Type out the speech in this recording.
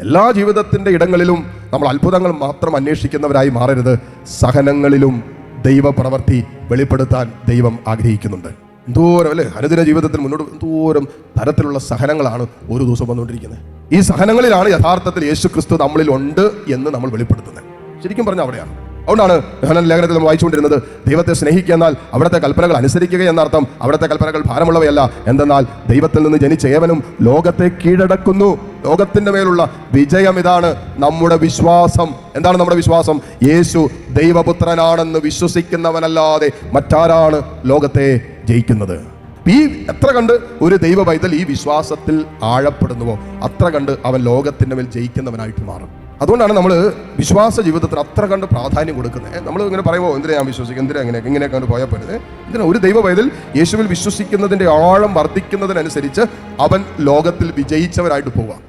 എല്ലാ ജീവിതത്തിൻ്റെ ഇടങ്ങളിലും നമ്മൾ അത്ഭുതങ്ങൾ മാത്രം അന്വേഷിക്കുന്നവരായി മാറരുത്. സഹനങ്ങളിലും ദൈവപ്രവൃത്തി വെളിപ്പെടുത്താൻ ദൈവം ആഗ്രഹിക്കുന്നുണ്ട്. എന്തോരം അല്ലേ അനുദിന ജീവിതത്തിൽ മുന്നോട്ട് എന്തോരം തരത്തിലുള്ള സഹനങ്ങളാണ് ഓരോ ദിവസം വന്നുകൊണ്ടിരിക്കുന്നത്. ഈ സഹനങ്ങളിലാണ് യഥാർത്ഥത്തിൽ യേശുക്രിസ്തു നമ്മളിൽ ഉണ്ട് എന്ന് നമ്മൾ വെളിപ്പെടുത്തുന്നത്. ശരിക്കും പറഞ്ഞാൽ അവിടെയാണ്. അതുകൊണ്ടാണ് യോഹന്നാൻ ലേഖനത്തിൽ നമ്മൾ വായിച്ചുകൊണ്ടിരുന്നത്, ദൈവത്തെ സ്നേഹിക്കുക എന്നാൽ അവിടുത്തെ കൽപ്പനകൾ അനുസരിക്കുക എന്നർത്ഥം. അവിടുത്തെ കൽപ്പനകൾ ഭാരമുള്ളവയല്ല, എന്തെന്നാൽ ദൈവത്തിൽ നിന്ന് ജനിച്ച ഏവനും ലോകത്തെ കീഴടക്കുന്നു. ലോകത്തിന്റെ മേലുള്ള വിജയം ഇതാണ് നമ്മുടെ വിശ്വാസം. എന്താണ് നമ്മുടെ വിശ്വാസം? യേശു ദൈവപുത്രനാണെന്ന് വിശ്വസിക്കുന്നവനല്ലാതെ മറ്റാരാണ് ലോകത്തെ ജയിക്കുന്നത്? ഈ എത്ര കണ്ട് ഒരു ദൈവ പൈതൽ ഈ വിശ്വാസത്തിൽ ആഴപ്പെടുന്നുവോ അത്ര കണ്ട് അവൻ ലോകത്തിന്റെ മേൽ ജയിക്കുന്നവനായിട്ട് മാറും. അതുകൊണ്ടാണ് നമ്മൾ വിശ്വാസ ജീവിതത്തിന് അത്ര കണ്ട് പ്രാധാന്യം കൊടുക്കുന്നത്. നമ്മൾ ഇങ്ങനെ പറയുമ്പോൾ എന്തിനാ ഞാൻ വിശ്വസിക്കും, എന്തിനാ ഇങ്ങനെയൊക്കെ കണ്ട് പോയാൽ പറ്റുന്നത്? എന്തിനാ ഒരു ദൈവ പൈതൽ യേശുവിൽ വിശ്വസിക്കുന്നതിൻ്റെ ആഴം വർദ്ധിക്കുന്നതിനനുസരിച്ച് അവൻ ലോകത്തിൽ വിജയിച്ചവരായിട്ട് പോവാം.